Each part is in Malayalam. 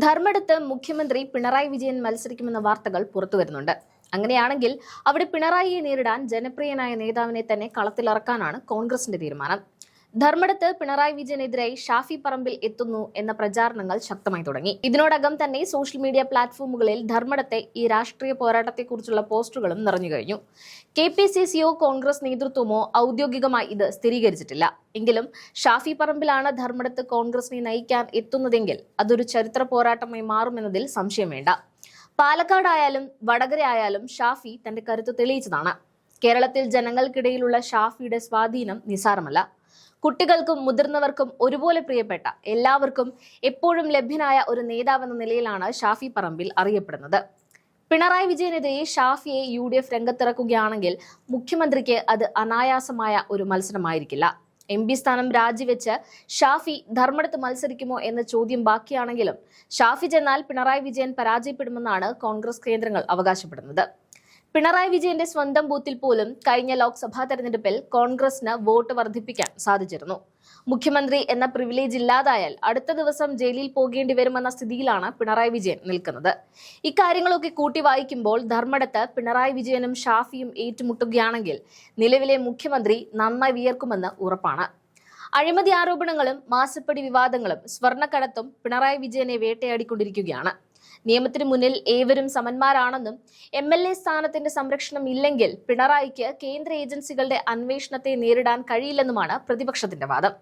ധർമ്മടത്ത് മുഖ്യമന്ത്രി പിണറായി വിജയൻ മത്സരിക്കുമെന്ന വാർത്തകൾ പുറത്തുവരുന്നുണ്ട്. അങ്ങനെയാണെങ്കിൽ അവിടെ പിണറായിയെ നേരിടാൻ ജനപ്രിയനായ നേതാവിനെ തന്നെ കളത്തിലിറക്കാനാണ് കോൺഗ്രസിന്റെ തീരുമാനം. ധർമ്മടത്ത് പിണറായി വിജയനെതിരായി ഷാഫി പറമ്പിൽ എത്തുന്നു എന്ന പ്രചാരണങ്ങൾ ശക്തമായി തുടങ്ങി. ഇതിനോടകം തന്നെ സോഷ്യൽ മീഡിയ പ്ലാറ്റ്ഫോമുകളിൽ ധർമ്മടത്തെ ഈ രാഷ്ട്രീയ പോരാട്ടത്തെക്കുറിച്ചുള്ള പോസ്റ്റുകളും നിറഞ്ഞു കഴിഞ്ഞു. KPCCയോ കോൺഗ്രസ് നേതൃത്വമോ ഔദ്യോഗികമായി ഇത് സ്ഥിരീകരിച്ചിട്ടില്ല. എങ്കിലും ഷാഫി പറമ്പിലാണ് ധർമ്മടത്ത് കോൺഗ്രസിനെ നയിക്കാൻ എത്തുന്നതെങ്കിൽ അതൊരു ചരിത്ര പോരാട്ടമായി മാറുമെന്നതിൽ സംശയം വേണ്ട. പാലക്കാടായാലും വടകരയായാലും ഷാഫി തന്റെ കരുത്ത് തെളിയിച്ചതാണ്. കേരളത്തിൽ ജനങ്ങൾക്കിടയിലുള്ള ഷാഫിയുടെ സ്വാധീനം നിസ്സാരമല്ല. കുട്ടികൾക്കും മുതിർന്നവർക്കും ഒരുപോലെ പ്രിയപ്പെട്ട, എല്ലാവർക്കും എപ്പോഴും ലഭ്യനായ ഒരു നേതാവെന്ന നിലയിലാണ് ഷാഫി പറമ്പിൽ അറിയപ്പെടുന്നത്. പിണറായി വിജയനെതിരെ ഷാഫിയെ UDF രംഗത്തിറക്കുകയാണെങ്കിൽ മുഖ്യമന്ത്രിക്ക് അത് അനായാസമായ ഒരു മത്സരമായിരിക്കില്ല. MP സ്ഥാനം രാജിവെച്ച് ഷാഫി ധർമ്മടത്ത് മത്സരിക്കുമോ എന്ന ചോദ്യം ബാക്കിയാണെങ്കിലും ഷാഫി ചെന്നാൽ പിണറായി വിജയൻ പരാജയപ്പെടുമെന്നാണ് കോൺഗ്രസ് കേന്ദ്രങ്ങൾ അവകാശപ്പെടുന്നത്. പിണറായി വിജയന്റെ സ്വന്തം ബൂത്തിൽ പോലും കഴിഞ്ഞ ലോക്സഭാ തെരഞ്ഞെടുപ്പിൽ കോൺഗ്രസിന് വോട്ട് വർദ്ധിപ്പിക്കാൻ സാധിച്ചിരുന്നു. മുഖ്യമന്ത്രി എന്ന പ്രിവിലേജ് ഇല്ലാതായാൽ അടുത്ത ദിവസം ജയിലിൽ പോകേണ്ടി വരുമെന്ന സ്ഥിതിയിലാണ് പിണറായി വിജയൻ നിൽക്കുന്നത്. ഇക്കാര്യങ്ങളൊക്കെ കൂട്ടി വായിക്കുമ്പോൾ ധർമ്മടത്ത് പിണറായി വിജയനും ഷാഫിയും ഏറ്റുമുട്ടുകയാണെങ്കിൽ നിലവിലെ മുഖ്യമന്ത്രി നന്നായി വിയർക്കുമെന്ന് ഉറപ്പാണ്. അഴിമതി ആരോപണങ്ങളും മാസപ്പടി വിവാദങ്ങളും സ്വർണ്ണക്കടത്തും പിണറായി വിജയനെ വേട്ടയാടിക്കൊണ്ടിരിക്കുകയാണ്. നിയമത്തിന് മുന്നിൽ ഏവരും സമന്മാരാണെന്നും MLA സ്ഥാനത്തിന്റെ സംരക്ഷണം ഇല്ലെങ്കിൽ പിണറായിക്ക് കേന്ദ്ര ഏജൻസികളുടെ അന്വേഷണത്തെ നേരിടാൻ കഴിയില്ലെന്നുമാണ് പ്രതിപക്ഷത്തിന്റെ വാദം.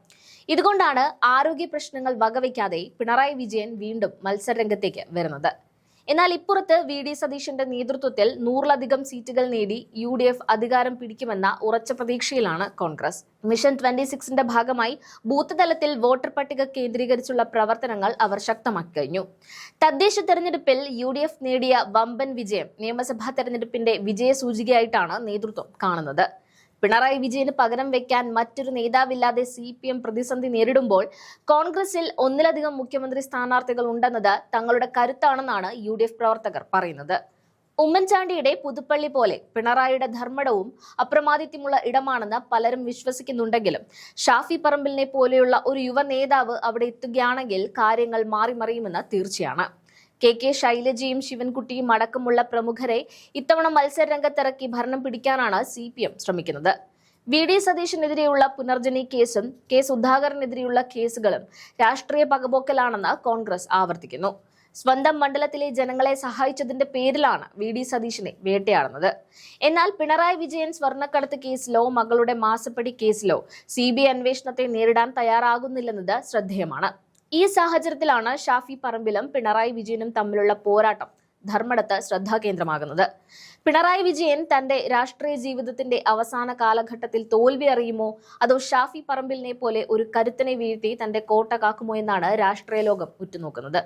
ഇതുകൊണ്ടാണ് ആരോഗ്യ പ്രശ്നങ്ങൾ വകവയ്ക്കാതെ പിണറായി വിജയൻ വീണ്ടും മത്സരരംഗത്തേക്ക് വരുന്നത്. എന്നാൽ ഇപ്പുറത്ത് VD സതീശന്റെ നേതൃത്വത്തിൽ 100-ലധികം സീറ്റുകൾ നേടി UDF അധികാരം പിടിക്കുമെന്ന ഉറച്ച പ്രതീക്ഷയിലാണ് കോൺഗ്രസ്. മിഷൻ 26ന്റെ ഭാഗമായി ബൂത്ത് തലത്തിൽ വോട്ടർ പട്ടിക കേന്ദ്രീകരിച്ചുള്ള പ്രവർത്തനങ്ങൾ അവർ ശക്തമാക്കി കഴിഞ്ഞു. തദ്ദേശ തെരഞ്ഞെടുപ്പിൽ UDF നേടിയ വമ്പൻ വിജയം നിയമസഭാ തെരഞ്ഞെടുപ്പിന്റെ വിജയസൂചികയായിട്ടാണ് നേതൃത്വം കാണുന്നത്. പിണറായി വിജയന് പകരം വെക്കാൻ മറ്റൊരു നേതാവില്ലാതെ CPM പ്രതിസന്ധി നേരിടുമ്പോൾ കോൺഗ്രസിൽ ഒന്നിലധികം മുഖ്യമന്ത്രി സ്ഥാനാർത്ഥികൾ ഉണ്ടെന്നത് തങ്ങളുടെ കരുത്താണെന്നാണ് UDF പ്രവർത്തകർ പറയുന്നത്. ഉമ്മൻചാണ്ടിയുടെ പുതുപ്പള്ളി പോലെ പിണറായിയുടെ ധർമ്മടവും അപ്രമാദിത്യമുള്ള ഇടമാണെന്ന് പലരും വിശ്വസിക്കുന്നുണ്ടെങ്കിലും ഷാഫി പറമ്പിലിനെ പോലെയുള്ള ഒരു യുവ നേതാവ് അവിടെ എത്തുകയാണെങ്കിൽ കാര്യങ്ങൾ മാറിമറിയുമെന്ന് തീർച്ചയാണ്. KK ശൈലജയും ശിവൻകുട്ടിയും അടക്കമുള്ള പ്രമുഖരെ ഇത്തവണ മത്സരരംഗത്തിറക്കി ഭരണം പിടിക്കാനാണ് CPM ശ്രമിക്കുന്നത്. VD സതീശനെതിരെയുള്ള പുനർജനി കേസും സുധാകരനെതിരെയുള്ള കേസുകളും രാഷ്ട്രീയ പകപോക്കലാണെന്ന് കോൺഗ്രസ് ആവർത്തിക്കുന്നു. സ്വന്തം മണ്ഡലത്തിലെ ജനങ്ങളെ സഹായിച്ചതിന്റെ പേരിലാണ് VD സതീശനെ വേട്ടയാടുന്നത്. എന്നാൽ പിണറായി വിജയൻ സ്വർണ്ണക്കടത്ത് കേസിലോ മകളുടെ മാസപ്പടി കേസിലോ CBI അന്വേഷണത്തെ നേരിടാൻ തയ്യാറാകുന്നില്ലെന്നത് ശ്രദ്ധേയമാണ്. ഈ സാഹചര്യത്തിലാണ് ഷാഫി പറമ്പിലും പിണറായി വിജയനും തമ്മിലുള്ള പോരാട്ടം ധർമ്മടത്ത് ശ്രദ്ധാകേന്ദ്രമാകുന്നത്. പിണറായി വിജയൻ തന്റെ രാഷ്ട്രീയ ജീവിതത്തിന്റെ അവസാന കാലഘട്ടത്തിൽ തോൽവി അറിയുമോ, അതോ ഷാഫി പറമ്പിലിനെ പോലെ ഒരു കരുത്തനെ വീഴ്ത്തി തന്റെ കോട്ട കാക്കുമോ എന്നാണ് രാഷ്ട്രീയ ലോകം ഉറ്റുനോക്കുന്നത്.